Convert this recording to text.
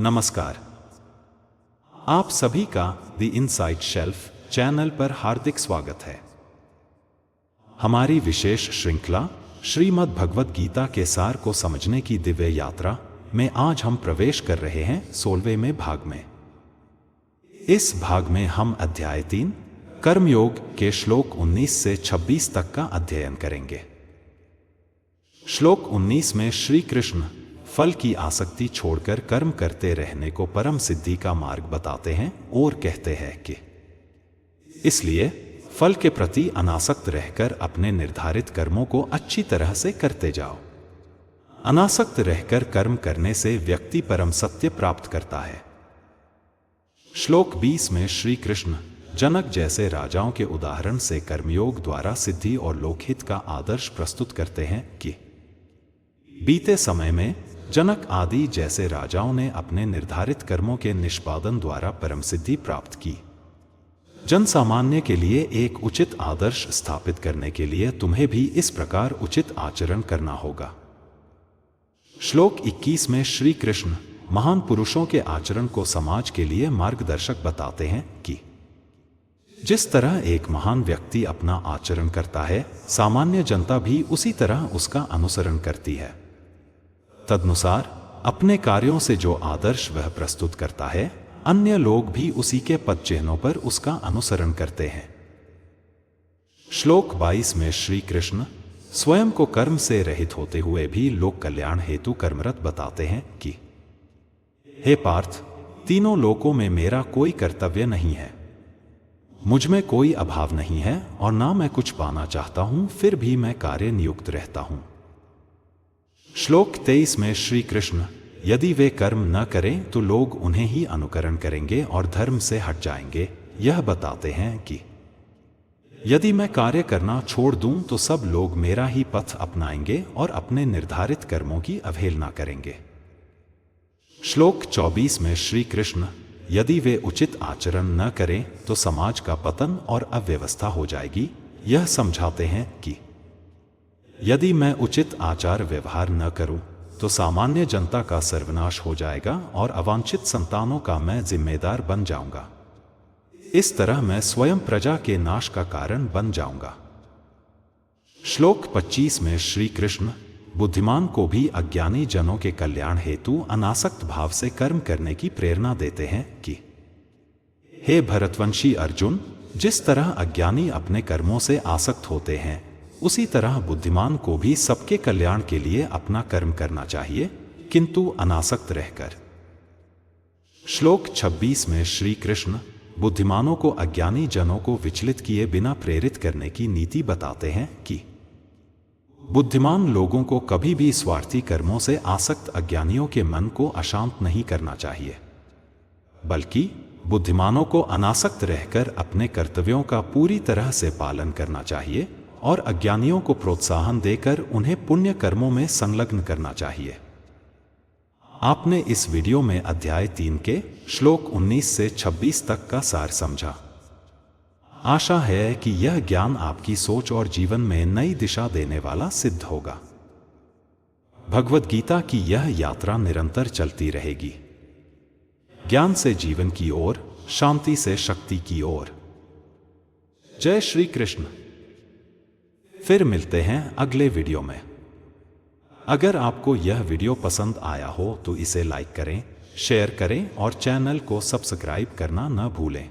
नमस्कार। आप सभी का द इनसाइट शेल्फ चैनल पर हार्दिक स्वागत है। हमारी विशेष श्रृंखला श्रीमद् भगवद गीता के सार को समझने की दिव्य यात्रा में आज हम प्रवेश कर रहे हैं 16वें भाग में। इस भाग में हम अध्याय 3 कर्मयोग के श्लोक 19 से 26 तक का अध्ययन करेंगे। श्लोक 19 में श्री कृष्ण फल की आसक्ति छोड़कर कर्म करते रहने को परम सिद्धि का मार्ग बताते हैं और कहते हैं कि इसलिए फल के प्रति अनासक्त रहकर अपने निर्धारित कर्मों को अच्छी तरह से करते जाओ। अनासक्त रहकर कर्म करने से व्यक्ति परम सत्य प्राप्त करता है। श्लोक 20 में श्री कृष्ण जनक जैसे राजाओं के उदाहरण से कर्मयोग द्वारा सिद्धि और लोकहित का आदर्श प्रस्तुत करते हैं कि बीते समय में जनक आदि जैसे राजाओं ने अपने निर्धारित कर्मों के निष्पादन द्वारा परम सिद्धि प्राप्त की। जन सामान्य के लिए एक उचित आदर्श स्थापित करने के लिए तुम्हें भी इस प्रकार उचित आचरण करना होगा। श्लोक 21 में श्री कृष्ण महान पुरुषों के आचरण को समाज के लिए मार्गदर्शक बताते हैं कि जिस तरह एक महान व्यक्ति अपना आचरण करता है, सामान्य जनता भी उसी तरह उसका अनुसरण करती है। तदनुसार अपने कार्यों से जो आदर्श वह प्रस्तुत करता है, अन्य लोग भी उसी के पद चिन्हों पर उसका अनुसरण करते हैं। श्लोक 22 में श्री कृष्ण स्वयं को कर्म से रहित होते हुए भी लोक कल्याण हेतु कर्मरत बताते हैं कि हे पार्थ, तीनों लोकों में मेरा कोई कर्तव्य नहीं है, मुझ में कोई अभाव नहीं है और ना मैं कुछ पाना चाहता हूं, फिर भी मैं कार्य नियुक्त रहता हूं। श्लोक 23 में श्री कृष्ण यदि वे कर्म न करें तो लोग उन्हें ही अनुकरण करेंगे और धर्म से हट जाएंगे, यह बताते हैं कि यदि मैं कार्य करना छोड़ दूं तो सब लोग मेरा ही पथ अपनाएंगे और अपने निर्धारित कर्मों की अवहेलना करेंगे। श्लोक 24 में श्री कृष्ण यदि वे उचित आचरण न करें तो समाज का पतन और अव्यवस्था हो जाएगी, यह समझाते हैं कि यदि मैं उचित आचार व्यवहार न करूं तो सामान्य जनता का सर्वनाश हो जाएगा और अवांछित संतानों का मैं जिम्मेदार बन जाऊंगा। इस तरह मैं स्वयं प्रजा के नाश का कारण बन जाऊंगा। श्लोक 25 में श्री कृष्ण बुद्धिमान को भी अज्ञानी जनों के कल्याण हेतु अनासक्त भाव से कर्म करने की प्रेरणा देते हैं कि हे भरतवंशी अर्जुन, जिस तरह अज्ञानी अपने कर्मों से आसक्त होते हैं, उसी तरह बुद्धिमान को भी सबके कल्याण के लिए अपना कर्म करना चाहिए, किंतु अनासक्त रहकर। श्लोक 26 में श्री कृष्ण बुद्धिमानों को अज्ञानी जनों को विचलित किए बिना प्रेरित करने की नीति बताते हैं कि बुद्धिमान लोगों को कभी भी स्वार्थी कर्मों से आसक्त अज्ञानियों के मन को अशांत नहीं करना चाहिए, बल्कि बुद्धिमानों को अनासक्त रहकर अपने कर्तव्यों का पूरी तरह से पालन करना चाहिए और अज्ञानियों को प्रोत्साहन देकर उन्हें पुण्य कर्मों में संलग्न करना चाहिए। आपने इस वीडियो में अध्याय 3 के श्लोक 19 से 26 तक का सार समझा। आशा है कि यह ज्ञान आपकी सोच और जीवन में नई दिशा देने वाला सिद्ध होगा। भगवद गीता की यह यात्रा निरंतर चलती रहेगी, ज्ञान से जीवन की ओर, शांति से शक्ति की ओर। जय श्री कृष्ण। फिर मिलते हैं अगले वीडियो में। अगर आपको यह वीडियो पसंद आया हो तो इसे लाइक करें, शेयर करें और चैनल को सब्सक्राइब करना न भूलें।